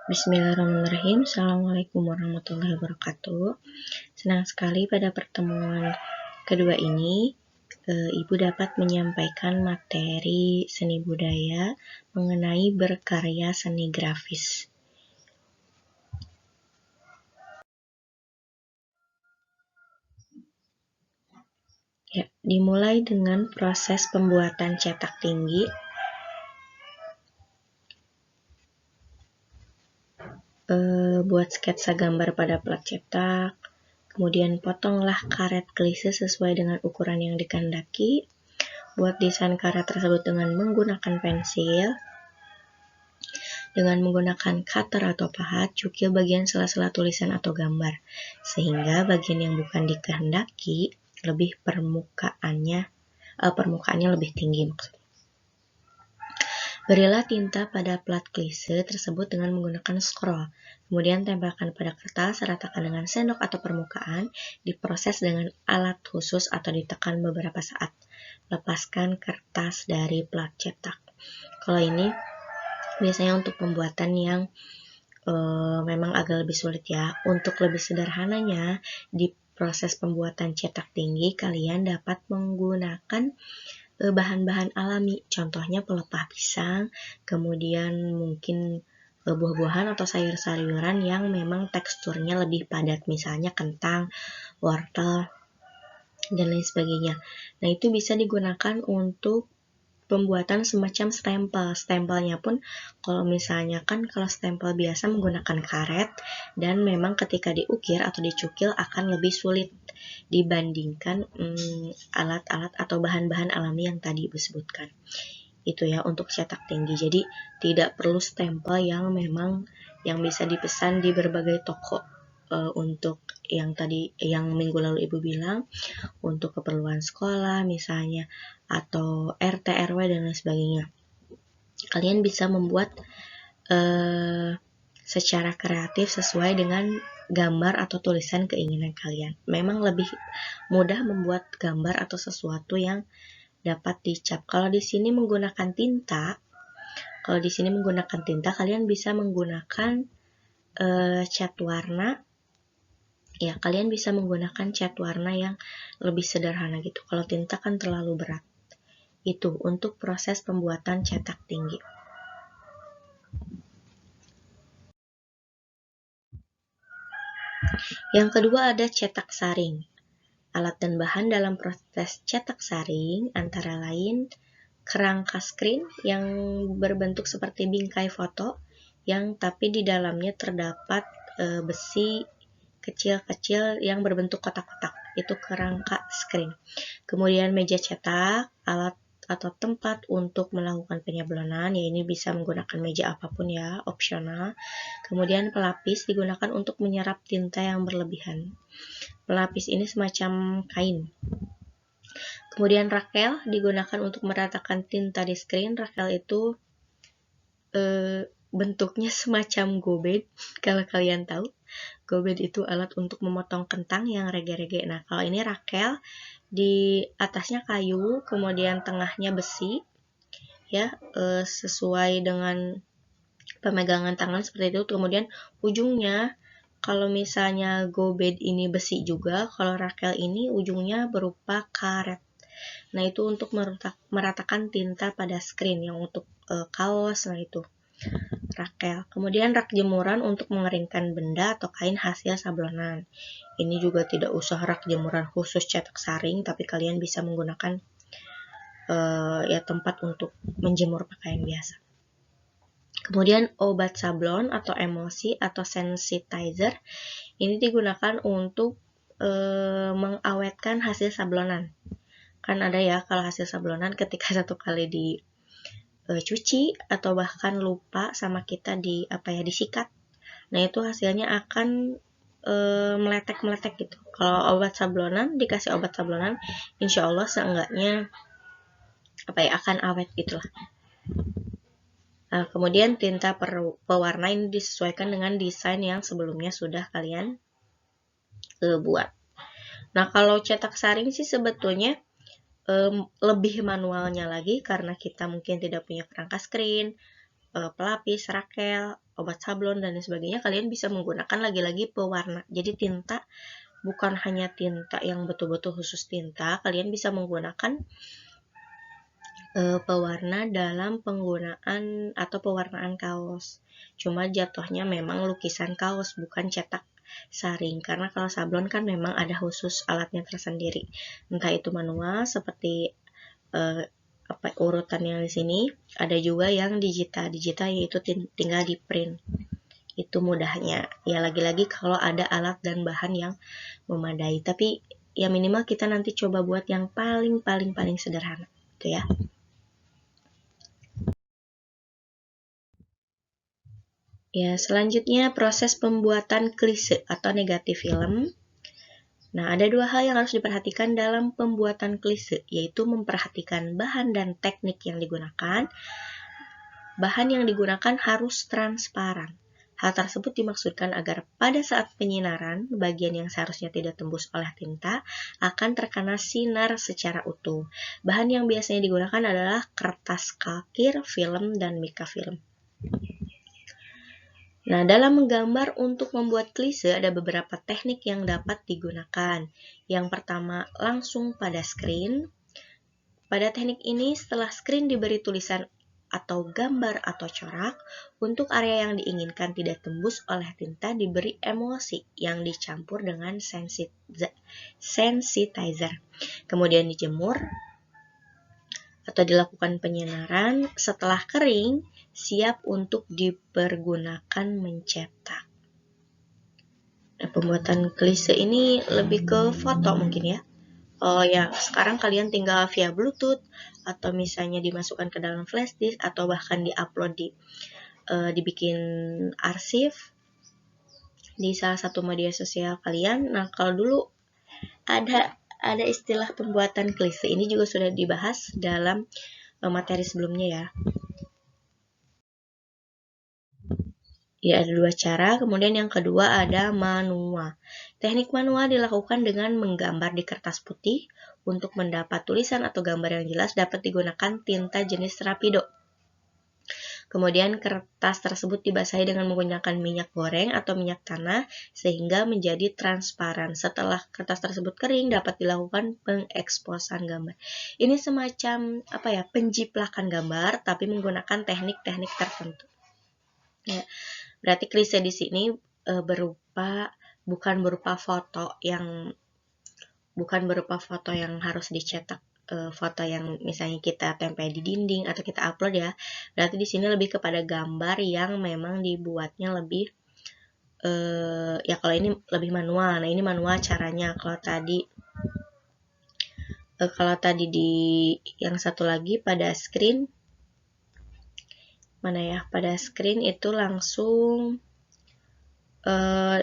Bismillahirrahmanirrahim. Assalamualaikum warahmatullahi wabarakatuh. Senang sekali pada pertemuan kedua ini Ibu dapat menyampaikan materi seni budaya mengenai berkarya seni grafis. Ya, dimulai dengan proses pembuatan cetak tinggi. Buat sketsa gambar pada plat cetak, kemudian potonglah karet klise sesuai dengan ukuran yang dikehendaki. Buat desain karet tersebut dengan menggunakan pensil. Dengan menggunakan cutter atau pahat, cukil bagian sela-sela tulisan atau gambar, sehingga bagian yang bukan dikehendaki lebih permukaannya lebih tinggi maksudnya. Berilah tinta pada plat klise tersebut dengan menggunakan scroll. Kemudian tempelkan pada kertas, ratakan dengan sendok atau permukaan, diproses dengan alat khusus atau ditekan beberapa saat. Lepaskan kertas dari plat cetak. Kalau ini biasanya untuk pembuatan yang memang agak lebih sulit ya. Untuk lebih sederhananya, di proses pembuatan cetak tinggi, kalian dapat menggunakan bahan-bahan alami, contohnya pelepah pisang, kemudian mungkin buah-buahan atau sayur-sayuran yang memang teksturnya lebih padat, misalnya kentang, wortel, dan lain sebagainya. Nah, itu bisa digunakan untuk pembuatan semacam stempel. Stempelnya pun kalau misalnya kalau stempel biasa menggunakan karet, dan memang ketika diukir atau dicukil akan lebih sulit dibandingkan alat-alat atau bahan-bahan alami yang tadi disebutkan. Itu ya untuk cetak tinggi. Jadi tidak perlu stempel yang memang yang bisa dipesan di berbagai toko. Untuk yang tadi yang minggu lalu Ibu bilang, untuk keperluan sekolah misalnya, atau RT RW dan lain sebagainya. Kalian bisa membuat secara kreatif sesuai dengan gambar atau tulisan keinginan kalian. Memang lebih mudah membuat gambar atau sesuatu yang dapat dicap. Kalau di sini menggunakan tinta, kalian bisa menggunakan cat warna. Ya, kalian bisa menggunakan cat warna yang lebih sederhana gitu. Kalau tinta kan terlalu berat. Itu untuk proses pembuatan cetak tinggi. Yang kedua ada cetak saring. Alat dan bahan dalam proses cetak saring antara lain kerangka screen yang berbentuk seperti bingkai foto, yang tapi di dalamnya terdapat besi kecil-kecil yang berbentuk kotak-kotak. Itu kerangka screen. Kemudian meja cetak, alat atau tempat untuk melakukan penyablonan, ya ini bisa menggunakan meja apapun ya, opsional. Kemudian pelapis digunakan untuk menyerap tinta yang berlebihan. Pelapis ini semacam kain. Kemudian rakel digunakan untuk meratakan tinta di screen. Rakel itu bentuknya semacam gobed, kalau kalian tahu. Gobed itu alat untuk memotong kentang yang rege-rege. Nah, kalau ini rakel, di atasnya kayu, kemudian tengahnya besi, ya, sesuai dengan pemegangan tangan seperti itu. Kemudian ujungnya, kalau misalnya gobed ini besi juga, kalau rakel ini ujungnya berupa karet. Nah, itu untuk meratakan tinta pada screen, yang untuk kaos, nah itu rakel. Kemudian rak jemuran untuk mengeringkan benda atau kain hasil sablonan. Ini juga tidak usah rak jemuran khusus cetak saring, tapi kalian bisa menggunakan ya tempat untuk menjemur pakaian biasa. Kemudian obat sablon atau emulsi atau sensitizer ini digunakan untuk mengawetkan hasil sablonan. Kan ada ya kalau hasil sablonan ketika satu kali dicuci atau bahkan lupa sama kita disikat, nah itu hasilnya akan meletek-meletek gitu. Kalau dikasih obat sablonan, insya Allah seenggaknya akan awet gitulah. Nah, kemudian tinta pewarna ini disesuaikan dengan desain yang sebelumnya sudah kalian buat. Nah, kalau cetak saring sih sebetulnya lebih manualnya lagi, karena kita mungkin tidak punya kerangka screen, pelapis, rakel, obat sablon dan sebagainya, kalian bisa menggunakan lagi-lagi pewarna. Jadi tinta bukan hanya tinta yang betul-betul khusus tinta, kalian bisa menggunakan pewarna dalam penggunaan atau pewarnaan kaos. Cuma jatuhnya memang lukisan kaos, bukan cetak saring, karena kalau sablon kan memang ada khusus alatnya tersendiri, entah itu manual seperti urutan yang di sini, ada juga yang digital yaitu tinggal di print. Itu mudahnya ya, lagi-lagi kalau ada alat dan bahan yang memadai, tapi ya minimal kita nanti coba buat yang paling sederhana gitu ya. Ya, selanjutnya proses pembuatan klise atau negatif film. Nah, ada dua hal yang harus diperhatikan dalam pembuatan klise, yaitu memperhatikan bahan dan teknik yang digunakan. Bahan yang digunakan harus transparan. Hal tersebut dimaksudkan agar pada saat penyinaran, bagian yang seharusnya tidak tembus oleh tinta akan terkena sinar secara utuh. Bahan yang biasanya digunakan adalah kertas kalkir, film, dan mika film. Nah, dalam menggambar untuk membuat klise ada beberapa teknik yang dapat digunakan. Yang pertama, langsung pada screen. Pada teknik ini, setelah screen diberi tulisan atau gambar atau corak, untuk area yang diinginkan tidak tembus oleh tinta diberi emulsi yang dicampur dengan sensitizer. Kemudian dijemur atau dilakukan penyinaran. Setelah kering, siap untuk dipergunakan mencetak. Nah, pembuatan klise ini lebih ke foto mungkin ya. Ya, sekarang kalian tinggal via Bluetooth atau misalnya dimasukkan ke dalam flash disk atau bahkan diupload dibikin arsip di salah satu media sosial kalian. Nah, kalau dulu ada istilah pembuatan klise, ini juga sudah dibahas dalam materi sebelumnya ya. Ya, ada dua cara. Kemudian yang kedua ada manual. Teknik manual dilakukan dengan menggambar di kertas putih. Untuk mendapat tulisan atau gambar yang jelas dapat digunakan tinta jenis Rapido. Kemudian kertas tersebut dibasahi dengan menggunakan minyak goreng atau minyak tanah sehingga menjadi transparan. Setelah kertas tersebut kering dapat dilakukan pengeksposan gambar. Ini semacam penjiplakan gambar tapi menggunakan teknik-teknik tertentu. Ya. Berarti klise di sini bukan berupa foto yang harus dicetak, foto yang misalnya kita tempel di dinding atau kita upload ya. Berarti di sini lebih kepada gambar yang memang dibuatnya lebih kalau ini lebih manual. Nah, ini manual caranya. Kalau tadi di yang satu lagi pada screen pada screen itu langsung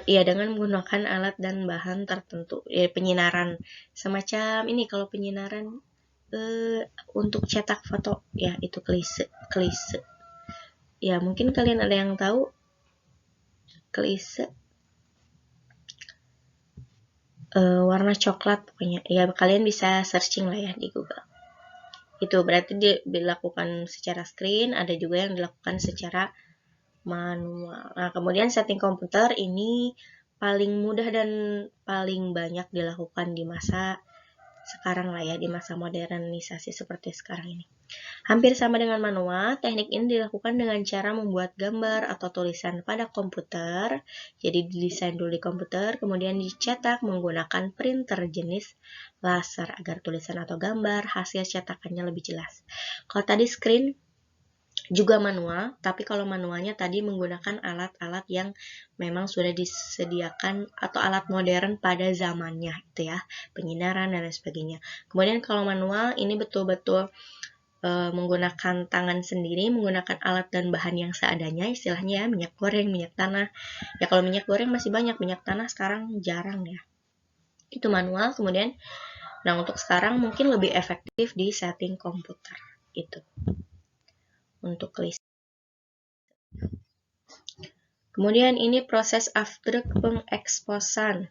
dengan menggunakan alat dan bahan tertentu. Penyinaran semacam ini, kalau penyinaran untuk cetak foto ya, itu klise. Ya, mungkin kalian ada yang tahu klise warna coklat pokoknya. Ya, kalian bisa searching lah ya di Google. Itu berarti dilakukan secara screen, ada juga yang dilakukan secara manual. Nah, kemudian setting komputer ini paling mudah dan paling banyak dilakukan di masa sekarang lah ya, di masa modernisasi seperti sekarang ini. Hampir sama dengan manual, teknik ini dilakukan dengan cara membuat gambar atau tulisan pada komputer. Jadi didesain dulu di komputer, kemudian dicetak menggunakan printer jenis laser agar tulisan atau gambar hasil cetakannya lebih jelas. Kalau tadi screen juga manual, tapi kalau manualnya tadi menggunakan alat-alat yang memang sudah disediakan atau alat modern pada zamannya itu ya, penyinaran dan lain sebagainya. Kemudian kalau manual ini betul-betul menggunakan tangan sendiri, menggunakan alat dan bahan yang seadanya, istilahnya ya, minyak goreng, minyak tanah. Ya kalau minyak goreng masih banyak, minyak tanah sekarang jarang ya. Itu manual. Kemudian untuk sekarang mungkin lebih efektif di setting komputer itu. Untuk list. Kemudian ini proses after pengeksposan.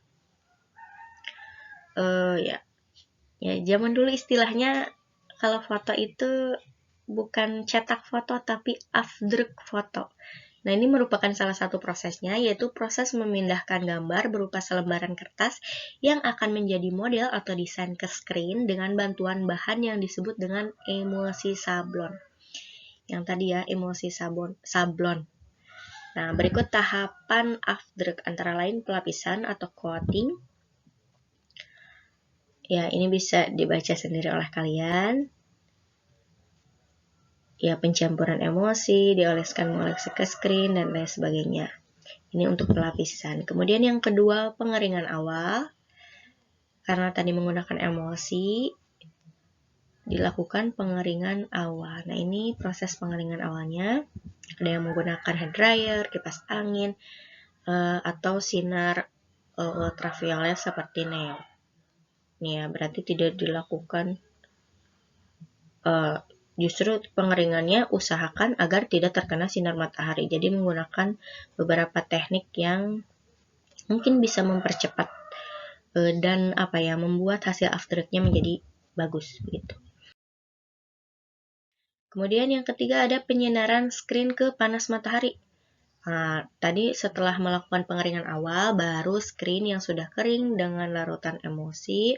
Ya zaman dulu istilahnya kalau foto itu bukan cetak foto tapi afdruk foto. Nah, ini merupakan salah satu prosesnya, yaitu proses memindahkan gambar berupa selembaran kertas yang akan menjadi model atau desain ke screen dengan bantuan bahan yang disebut dengan emulsi sablon. Yang tadi ya, emulsi sablon. Nah, berikut tahapan afdruk antara lain pelapisan atau coating. Ya, ini bisa dibaca sendiri oleh kalian. Ya, pencampuran emulsi, dioleskan mengoleksi ke screen, dan lain sebagainya. Ini untuk pelapisan. Kemudian yang kedua, pengeringan awal. Karena tadi menggunakan emulsi, dilakukan pengeringan awal. Nah, ini proses pengeringan awalnya. Ada yang menggunakan hair dryer, kipas angin, atau sinar ultraviolet seperti neon. Ini ya, berarti tidak dilakukan justru pengeringannya usahakan agar tidak terkena sinar matahari. Jadi menggunakan beberapa teknik yang mungkin bisa mempercepat dan membuat hasil afternya menjadi bagus gitu. Kemudian yang ketiga ada penyinaran screen ke panas matahari. Nah, tadi setelah melakukan pengeringan awal, baru screen yang sudah kering dengan larutan emulsi.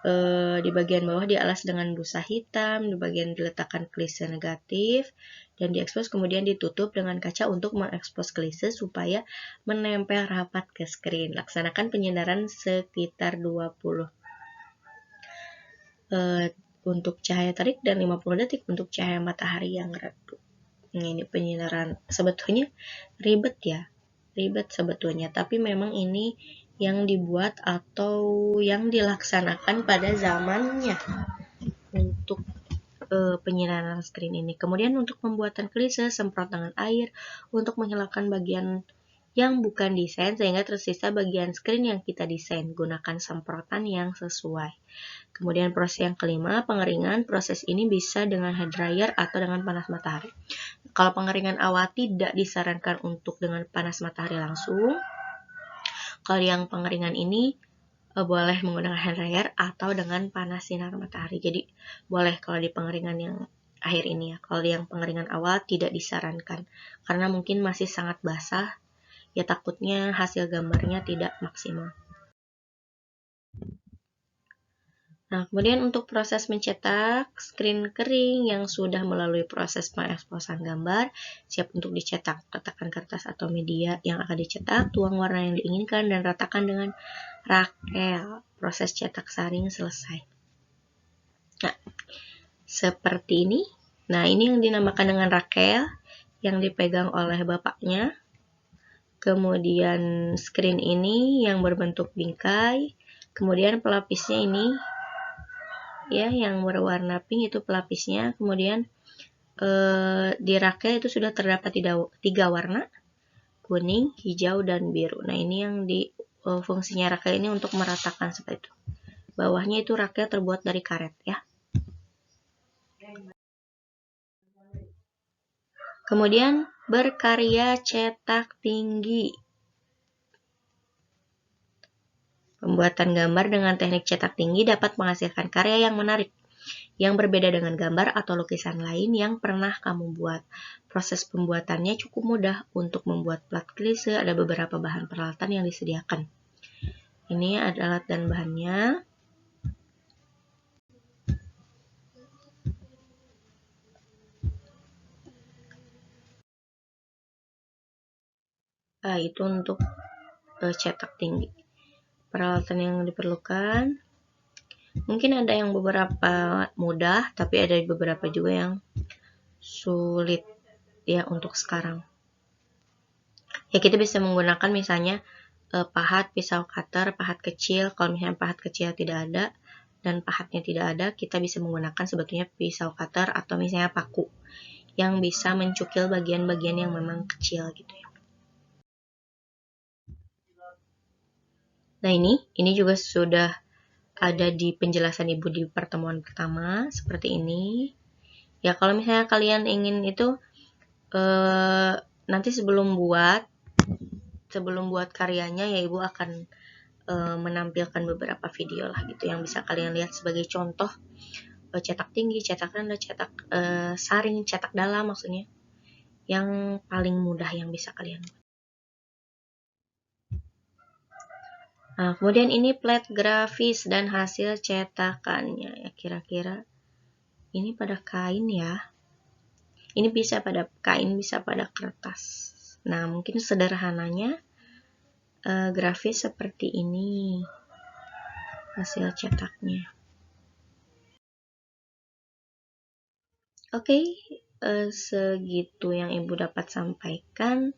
Di bagian bawah dialas dengan busa hitam, di bagian diletakkan klise negatif, dan diekspos kemudian ditutup dengan kaca untuk mengekspos klise supaya menempel rapat ke screen. Laksanakan penyinaran sekitar 20 untuk cahaya terik dan 50 detik untuk cahaya matahari yang redup. Ini penyinaran sebetulnya ribet sebetulnya, tapi memang ini yang dibuat atau yang dilaksanakan pada zamannya untuk penyinaran screen ini. Kemudian untuk pembuatan klise, semprot dengan air untuk menghilangkan bagian yang bukan desain sehingga tersisa bagian screen yang kita desain. Gunakan semprotan yang sesuai. Kemudian proses yang kelima, pengeringan. Proses ini bisa dengan hair dryer atau dengan panas matahari. Kalau pengeringan awal tidak disarankan untuk dengan panas matahari langsung. Kalau yang pengeringan ini boleh menggunakan hair dryer atau dengan panas sinar matahari. Jadi boleh kalau di pengeringan yang akhir ini ya. Kalau yang pengeringan awal tidak disarankan karena mungkin masih sangat basah. Ya takutnya hasil gambarnya tidak maksimal. Nah, kemudian untuk proses mencetak, screen kering yang sudah melalui proses pengeksposan gambar, siap untuk dicetak. Letakkan kertas atau media yang akan dicetak, tuang warna yang diinginkan, dan ratakan dengan rakel. Proses cetak saring selesai. Nah, seperti ini. Nah, ini yang dinamakan dengan rakel, yang dipegang oleh bapaknya. Kemudian screen ini yang berbentuk bingkai. Kemudian pelapisnya ini ya yang berwarna pink itu pelapisnya. Kemudian di rakel itu sudah terdapat 3 warna, kuning, hijau, dan biru. Nah, ini yang di fungsinya rakel ini untuk meratakan seperti itu. Bawahnya itu rakel terbuat dari karet ya. Kemudian berkarya cetak tinggi. Pembuatan gambar dengan teknik cetak tinggi dapat menghasilkan karya yang menarik, yang berbeda dengan gambar atau lukisan lain yang pernah kamu buat. Proses pembuatannya cukup mudah. Untuk membuat plat klise ada beberapa bahan peralatan yang disediakan. Ini ada alat dan bahannya. Itu untuk cetak tinggi. Peralatan yang diperlukan mungkin ada yang beberapa mudah, tapi ada beberapa juga yang sulit ya untuk sekarang. Ya kita bisa menggunakan misalnya pahat, pisau cutter, pahat kecil. Kalau misalnya pahat kecil tidak ada dan pahatnya tidak ada, kita bisa menggunakan sebetulnya pisau cutter atau misalnya paku yang bisa mencukil bagian-bagian yang memang kecil gitu ya. Nah, ini juga sudah ada di penjelasan Ibu di pertemuan pertama seperti ini. Ya, kalau misalnya kalian ingin itu nanti sebelum buat karyanya ya Ibu akan menampilkan beberapa video lah gitu yang bisa kalian lihat sebagai contoh cetak tinggi, cetak rendah, cetak saring, cetak dalam maksudnya. yang paling mudah yang bisa kalian buat. Nah, kemudian ini plat grafis dan hasil cetakannya ya, kira-kira ini pada kain ya. Ini bisa pada kain, bisa pada kertas. Nah, mungkin sederhananya grafis seperti ini hasil cetaknya. Oke, segitu yang Ibu dapat sampaikan.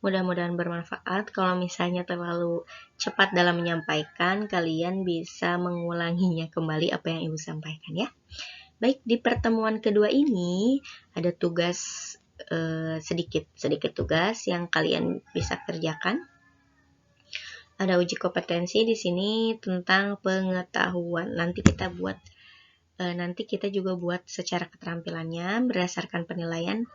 Mudah-mudahan bermanfaat. Kalau misalnya terlalu cepat dalam menyampaikan, kalian bisa mengulanginya kembali apa yang Ibu sampaikan ya. Baik, di pertemuan kedua ini ada tugas sedikit tugas yang kalian bisa kerjakan. Ada uji kompetensi di sini tentang pengetahuan. Nanti kita juga buat secara keterampilannya berdasarkan penilaian.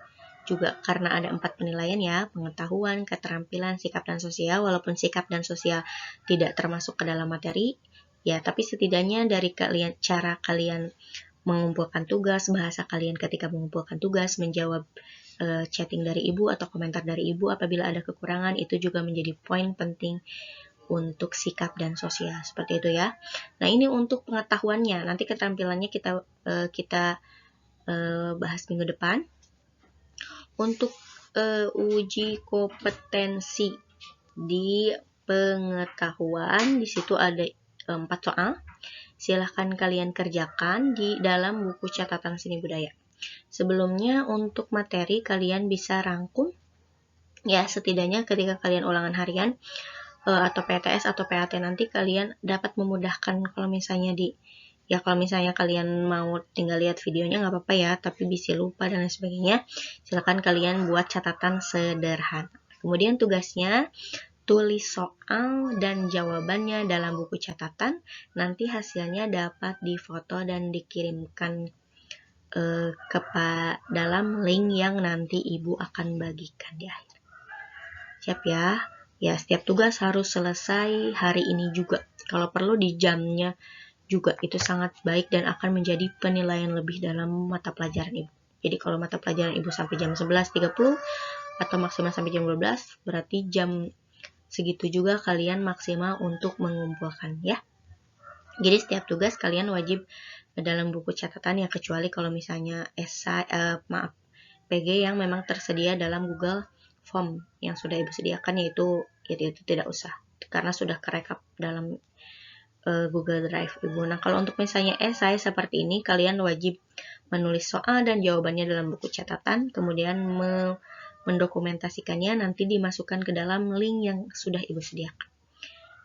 Juga karena ada 4 penilaian ya, pengetahuan, keterampilan, sikap dan sosial. Walaupun sikap dan sosial tidak termasuk ke dalam materi ya, tapi setidaknya dari cara kalian mengumpulkan tugas, bahasa kalian ketika mengumpulkan tugas, menjawab chatting dari Ibu atau komentar dari Ibu apabila ada kekurangan, itu juga menjadi poin penting untuk sikap dan sosial, seperti itu ya. Nah, ini untuk pengetahuannya. Nanti keterampilannya kita bahas minggu depan. Untuk uji kompetensi di pengetahuan, di situ ada 4 soal. Silahkan kalian kerjakan di dalam buku catatan seni budaya. Sebelumnya untuk materi kalian bisa rangkum ya, setidaknya ketika kalian ulangan harian atau PTS atau PAT nanti kalian dapat memudahkan kalau misalnya kalian mau tinggal lihat videonya nggak apa-apa ya, tapi bisa lupa dan lain sebagainya, silakan kalian buat catatan sederhana. Kemudian tugasnya tulis soal dan jawabannya dalam buku catatan. Nanti hasilnya dapat difoto dan dikirimkan dalam link yang nanti Ibu akan bagikan di akhir. Siap ya? Ya, setiap tugas harus selesai hari ini juga. Kalau perlu di jamnya juga, itu sangat baik dan akan menjadi penilaian lebih dalam mata pelajaran Ibu. Jadi kalau mata pelajaran Ibu sampai jam 11.30 atau maksimal sampai jam 12, berarti jam segitu juga kalian maksimal untuk mengumpulkan ya. Jadi setiap tugas kalian wajib dalam buku catatan ya, kecuali kalau misalnya PG yang memang tersedia dalam Google Form yang sudah Ibu sediakan, yaitu tidak usah karena sudah kerekap dalam Google Drive Ibu. Nah, kalau untuk misalnya esai seperti ini, kalian wajib menulis soal dan jawabannya dalam buku catatan, kemudian mendokumentasikannya, nanti dimasukkan ke dalam link yang sudah Ibu sediakan.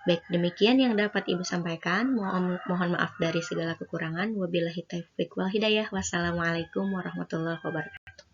Baik, demikian yang dapat Ibu sampaikan. Mohon maaf dari segala kekurangan. Wabillahi taufiq wal hidayah. Wassalamualaikum warahmatullahi wabarakatuh.